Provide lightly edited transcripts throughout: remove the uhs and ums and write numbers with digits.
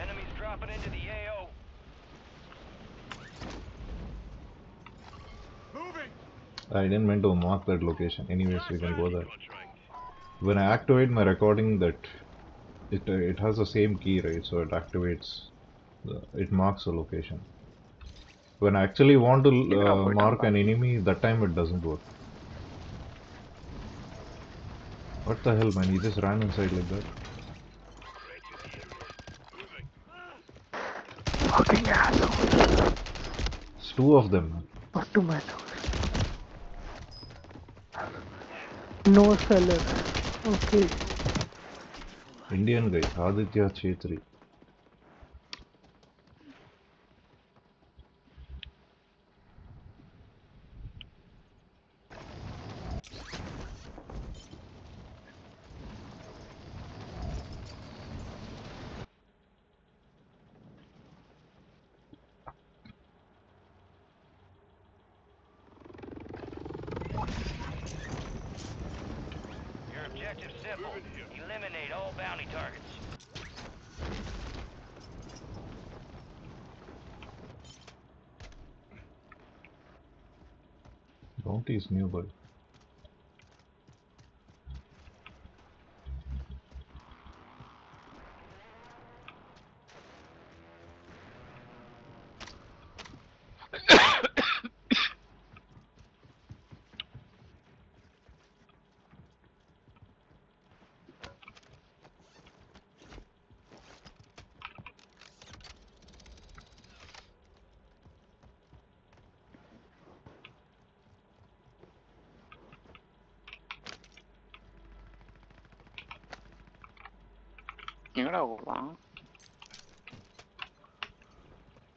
Enemies dropping into the AO. I didn't mean to mark that location. Anyways, we can go there. When I activate my recording, that it has the same key, right? So it activates, it marks a location. When I actually want to mark an enemy, that time it doesn't work. What the hell, man? He just ran inside like that. Fucking asshole. It's two of them, man. What to my house? No seller. Okay. Indian guy, Aditya Chetri. Your objective's simple. Eliminate all bounty targets. Bounty is nearby.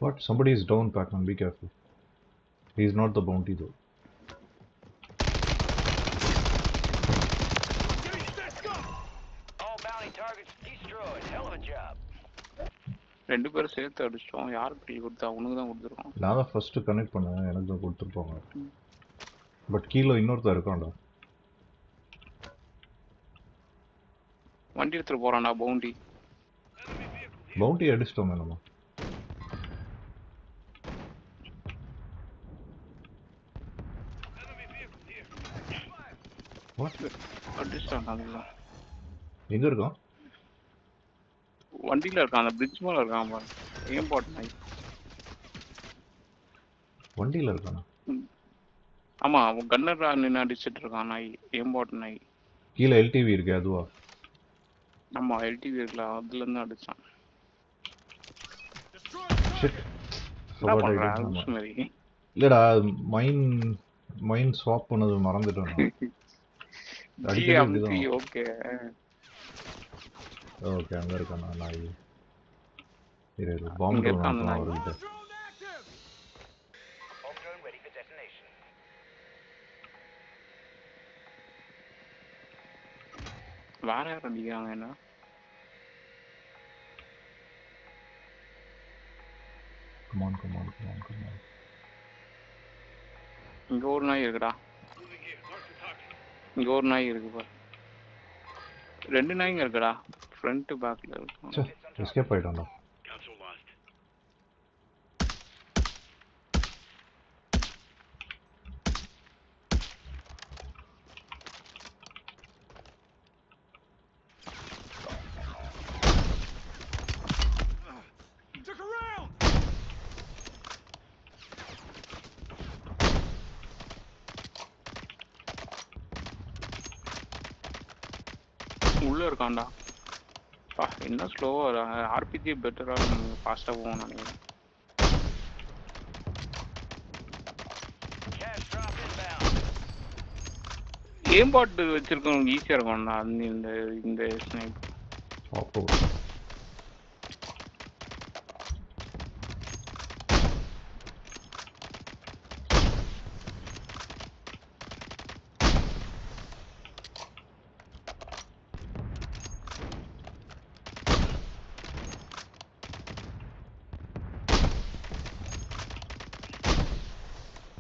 What? Somebody is down, Pac-Man. Be careful. He's not the bounty though. All bounty targets destroyed. Hell of a job. ரெண்டு பேரும் சேர்த்து அடிச்சிட்டோம். யாருக்கு kill கொடுத்தா? உனக்கு தான் கொடுத்துருக்கோம். நான் தான் ஃபர்ஸ்ட் கனெக்ட் பண்ணேன், எனக்கு தான் கொடுத்துருப்பாங்க. பட் கீழே இன்னொருத்தர் இருக்கான்டா. வண்டி எடுத்துட்டு போறான்டா பவுண்டி. பவுண்டி அடிச்சிட்டோமே நம்ம. அடிச்சிட்டான். அதுதான் எங்க இருக்கான்? வண்டியில இருக்கான். அந்த பிரிட்ஜ் மேல இருக்கான் பாரு. ஏன் போட் நாய். வண்டியில இருக்கானா? ஆமா, அவன் கன்னர் நின்று அடிச்சிட்டு இருக்கான் நாய். ஏன் போட் நாய். கீழே எல்டிவி இருக்கு அதுவா? ஆமா, எல்டிவி இருக்குல்ல, அதுல இருந்து அடிச்சான். இல்லடா, மைன் ஸ்வாப் பண்ணது மறந்துட்டேன். ஓகே ஓகே, அங்க இருக்கானா நாய்? இரு பாம்பு ட்ரோன் அவர்கிட்ட. வேற யார் அடிக்கிறாங்க என்ன? Come on. இங்க ஒரு நாய் இருக்குடா. இங்க ஒரு நாய் இருக்கு பாரு. ரெண்டு நாய்ங்க இருக்குடா. ஃப்ரண்ட் பேக்ல இருக்கு. எஸ்கேப் ஆயிட்டான்டா. உள்ள இருக்கான்டா. என்ன ஸ்லோவா ஆர்பிஜி பெட்டரா ஃபாஸ்டா போகும் நினைக்கிறேன். ஏம் பாட் வச்சிருக்கவங்க ஈஸியா இருக்கும்டா இந்த ஸ்னைப்.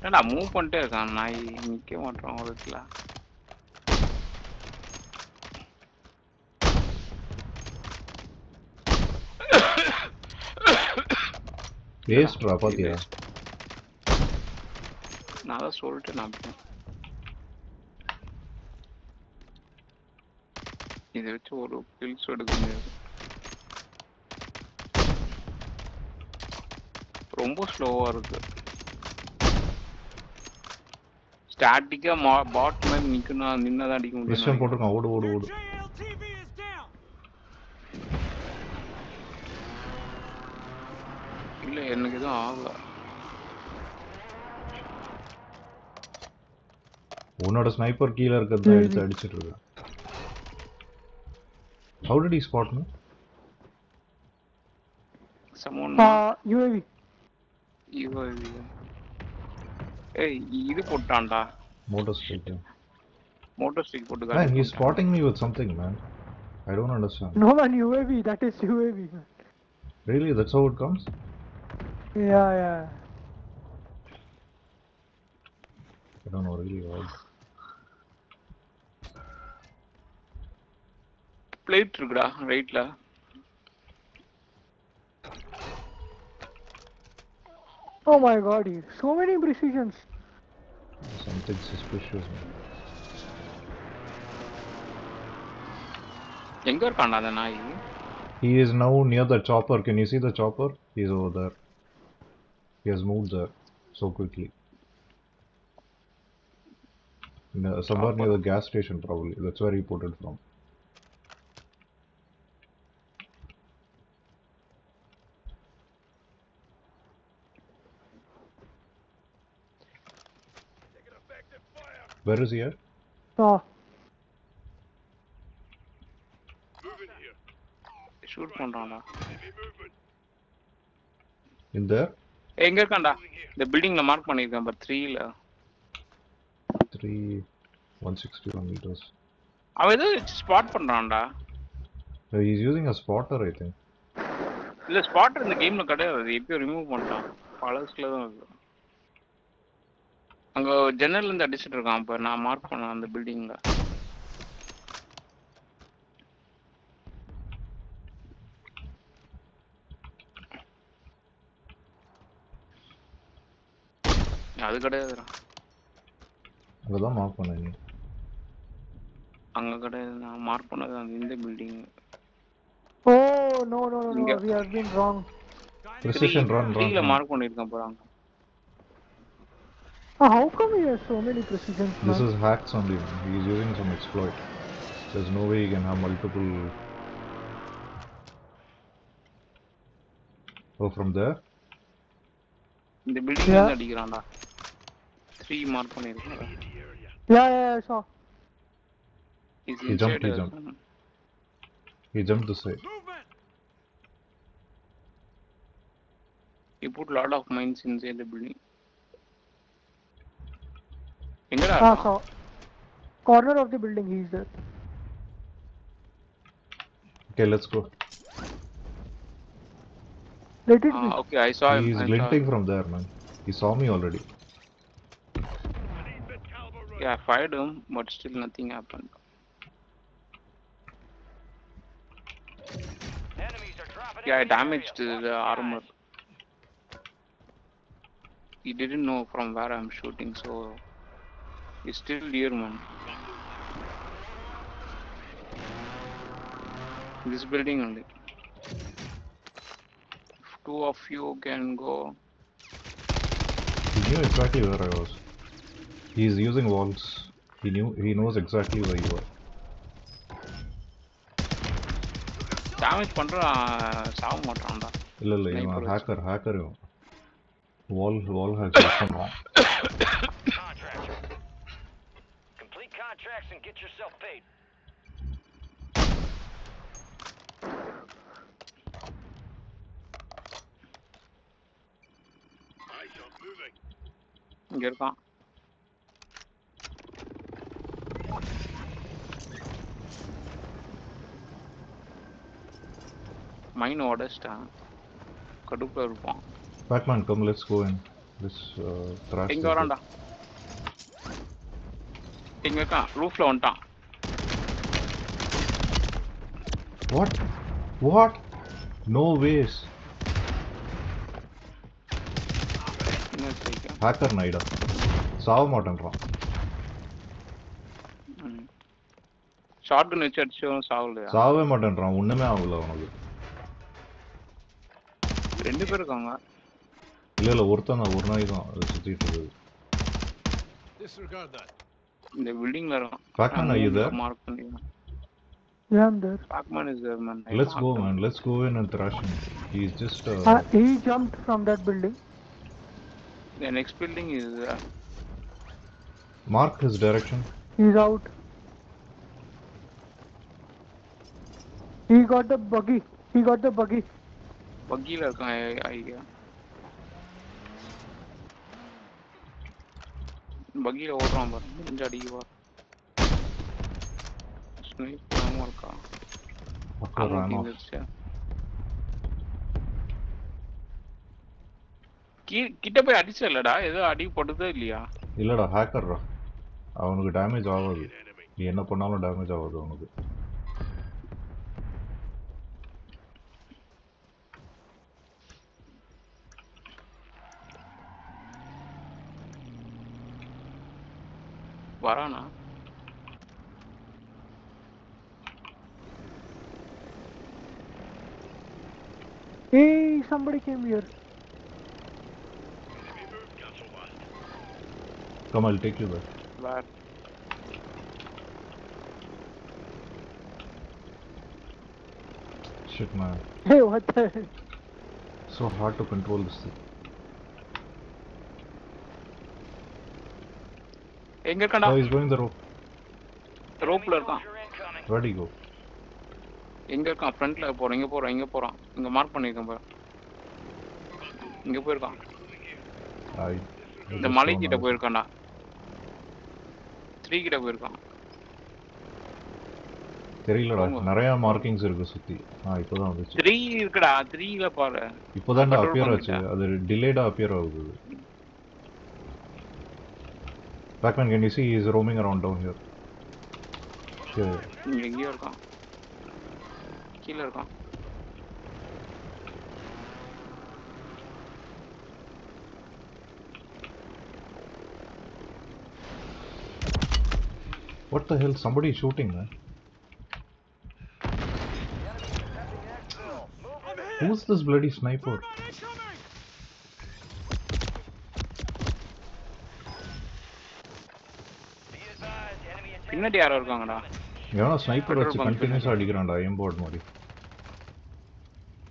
என்னடா மூவ் பண்ணிட்டே இருக்கான் நாய், நிக்க மாட்டான் ஒரு இடத்துல. வேஸ்ட்ரா பாத்தியா? நான் தான் சொல்லிட்டேன் நான். இதை வச்சு ஒரு கில்ஸ் எடுக்க முடியாது. ரொம்ப ஸ்லோவா இருக்கு. ஸ்டாட்டிக்கா பாட் மாதிரி நிக்கணும், நின்னதான் அடிக்க மிஷன் முடியும். போட்டுருக்கான். ஓடு ஓடு ஓடு. இல்ல எனக்கு எதுவும் ஆகல. உன்னோட ஸ்னைப்பர் கீழே இருக்கிறது தான் எடுத்து அடிச்சிட்டு இருக்கான். How did he spot me? Someone UAV. ஏய் இது போட்டான்டா. Motor stick. மோட்டார் ஸ்டிக் போட்டு Man, காட்டி. he's spotting me with something, man. I don't understand. No man, UAV. That is UAV. Man. Really? That's how it comes? Yeah. I don't know, really odd. Plate இருக்குடா ரைட்ல. Oh my god, so many precisions. Something suspicious, man. எங்க இருக்கான்டா அந்த நாய்? He is now near the chopper. Can you see the chopper? He's over there. He has moved there so quickly. Somewhere near the gas station, probably. That's where he put it from. Where is he at? Shoot பண்றான்டா. In there? எங்க இருக்கான்டா? இந்த பில்டிங்ல mark பண்ணிருக்கேன் but 3ல. 161 meters. அவன் ஏதோ spot பண்றான்டா. He's using a spotter, I think. இல்ல ஸ்பாட்டர் இந்த கேம்ல கிடையாது. எப்பயும் ரிமூவ் பண்ணிட்டான். பழசுல தான் இருக்கு. அங்க ஜன்னல்ல இருந்து அடிச்சிட்டு இருக்கான். அப்ப நான் மார்க் பண்ணேன் அந்த பில்டிங்ல. அது கிடையாதுடா. அங்கதான் மார்க் பண்ணீங்க. அங்க கிடையாது. நான் மார்க் பண்ணது அந்த இந்த building. Oh no, we have been wrong. Precision run. கீழ மார்க் பண்ணிருக்கேன் போறாங்க. How come he has so many precisions? This is hacks only. He is using some exploit. There's no way he can have multiple. Oh, from there? இந்த பில்டிங்ல இருந்து அடிக்கறான்டா. 3 mark பண்ணிருக்கேன். Yeah, I saw. He jumped. He jumped this way. He put lot of mines inside the building. எங்கடா? Saw. Corner of the building, he is there. Okay, let's go. Let it be. Okay, I saw him. He is glinting from there, man. He saw me already. Yeah, I fired him, but still nothing happened. Yeah, I damaged the armor. He didn't know from where I'm shooting, so he's still here, man. This building only. If 2 of you can go. He knew exactly where I was. He is using walls. He knows exactly where you are. Damage பண்றான் சாவ மாட்டான்டா. இல்ல இவன் hacker இவன். Wall hacks பண்றான். Complete contracts and get yourself paid. இங்க இருக்கான். மைன் உடைச்சிட்டான். கடுப்புல இருப்பான். Batman, come, let's go in. This trash. இங்க வரான்டா. இங்க இருக்கான். ரூஃப்ல வந்துட்டான். What? No ways. ஹேக்கர் நைடா சாவ மாட்டேன்றான். ஷார்ட் கன் வச்சு அடிச்சோம் சாவலையா? சாவவே மாட்டேன்றான், ஒண்ணுமே ஆகல அவனுக்கு. 2 பேர் இருக்காங்க. இல்ல ஒருத்தன் தான், ஒரு நாய் தான் அது சுத்திட்டு இருக்குது. இந்த பில்டிங்ல இருக்கான். Pac-Man, are you there? Mark பண்ணி. Yeah, I'm there. Pac-Man is there, man. Let's go, man. Let's go in and thrash him. He's just. He jumped from that building. The next building is. Mark his direction. He's out. He got the buggy. Buggy la இருக்கான் ஐயா. பக்கில ஓடுறான் பாரு, முடிஞ்ச அடிக்குவா. Snipe பண்ணாம இருக்கா. கிட்ட போய் அடிச்சலடா, ஏதோ அடி போட்டதே இல்லையா? இல்லடா, ஹேக்கர்டா. அவனுக்கு டேமேஜ் ஆகாது, நீ என்ன பண்ணாலும் டேமேஜ் ஆகாது அவனுக்கு. வரானா? Hey, somebody came here. Come, I'll take you back. Where? Shit, man. Hey, what the hell? So hard to control this thing. எங்க இருக்கடா? Oh, he's going the rope. ரோப்ல இருக்கான். Where do you go? எங்க இருக்கான்? ஃப்ரண்ட்ல போறோம். இங்க போறான். இங்க மார்க் பண்ணிருக்கேன் பாரு. இங்க போயிருக்கான். இந்த மலை கிட்ட போயிருக்கான்டா. 3 கிட்ட போயிருக்கான். தெரியலடா, நிறைய மார்க்கிங்ஸ் இருக்கு சுத்தி. இப்போதான் வந்துச்சு. 3 இருக்குடா, 3ல பாரு. இப்போதான்டா அப்பியர் ஆச்சு, அது டிலேடா அப்பியர் ஆகுது. Pac-Man, can you see he is roaming around down here? இங்க எங்கேயோ இருக்கான். கீழ இருக்கான். What the hell? Somebody is shooting, man. Who's this bloody sniper? பின்னாடி யாரோ இருக்காங்கடா. ஏன்னா ஸ்னைப்பர் வச்சு கண்டினியூஸா அடிக்கிறான்டா, எய்ம் போர்ட் மாதிரி.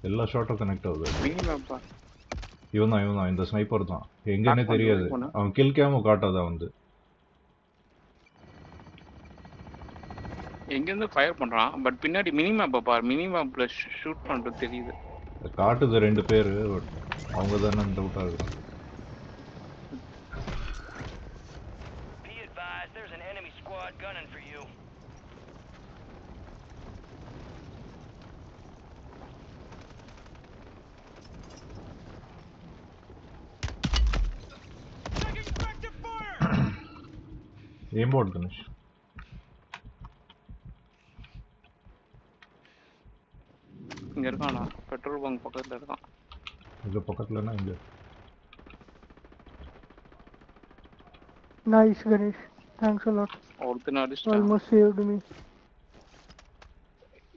எல்லா ஷாட்டும் கனெக்ட் ஆகுது. இவன் தான் இந்த ஸ்னைப்பர் தான். எங்கன்னே தெரியாது, அவன் கில் கேமோ காட்டாதா வந்து. எங்க இருந்து ஃபயர் பண்றான், பட் பின்னாடி மினிமேப்ப பாரு, மினிமேப்ல ஷூட் பண்றது தெரியுது. காட்டுது 2 பேரு, பட் அவங்க தானே டவுட் ஆகுது. Gunning for you. Aim board, Ganesh. இங்க இருக்கானா? பெட்ரோல் பங்க் பக்கத்துல இருக்கான். இங்க பக்கத்துலனா இங்க. Nice, Ganesh. Thanks a lot. ஒருத்தன அடிச்சிட்டான். Almost saved me.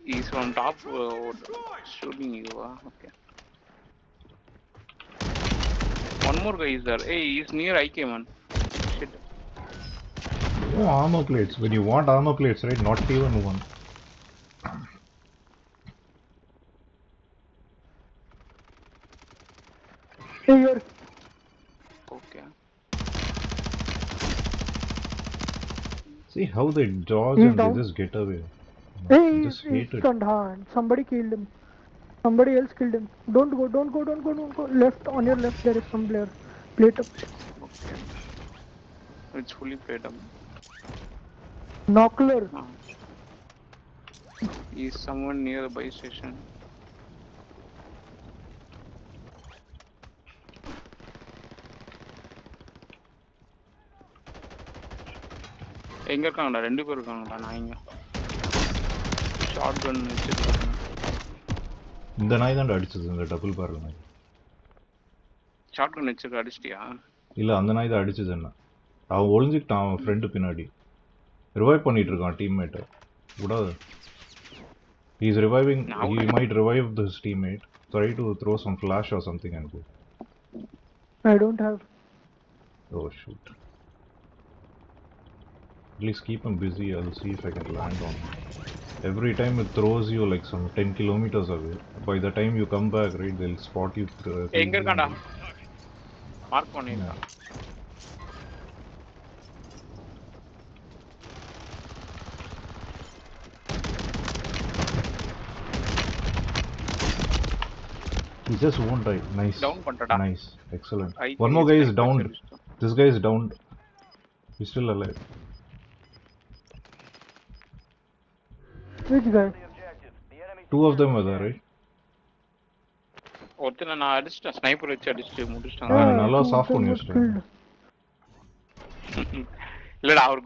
He's on top shooting you. Okay. One more guy is there. Hey, he's near IK, man. Shit. No armor plates. When you want armor plates, right? Not even one. Here. Okay. See how they dodge and they just get away. Hey, just hate it. Stunned hard. Somebody killed him. Somebody else killed him. Don't go. Left, on your left, there is some player. Plate up. Okay. It's fully played up. Knockler. He's someone near the buy station. எங்க இருக்காங்கடா? 2 பேர் இருக்காங்கடா. நான் இங்க short கன் வச்சிருக்கேன். இந்த நாய் தான் அடிச்சது, இந்த டபுள் பேரல் நாய். ஷார்ட் கன் வச்சிருக்க அடிச்சிட்டியா? இல்லை அந்த நாய் தான் அடிச்சது என்ன. அவன் ஒளிஞ்சிக்கிட்டான் அவன் ஃப்ரெண்டு பின்னாடி. ரிவைவ் பண்ணிட்டு இருக்கான் டீம்மேட்டை. விடாது. He is reviving. He might revive his teammate. Try to throw some flash or something and go. I don't have. Oh shoot. At least keep him busy. I'll see if I can land on him. Every time it throws you like some 10 kilometers away. By the time you come back, right, they'll spot you. எங்க இருக்கான்டா? Mark பண்ணிருக்கான். He just won't die. Nice. Down பண்ணிட்டடா. Nice. Excellent. One more guy is downed. This guy is downed. He's still alive. Which guy? Two of them were there, right? ஒருத்தனை நான் அடிச்சிட்டேன், sniper வச்சு அடிச்சிட்டு முடிச்சிட்டாங்க. நல்லா சாஃப்ட் பண்ணி வச்சிட்டேன். Killed. இல்லடா அவர்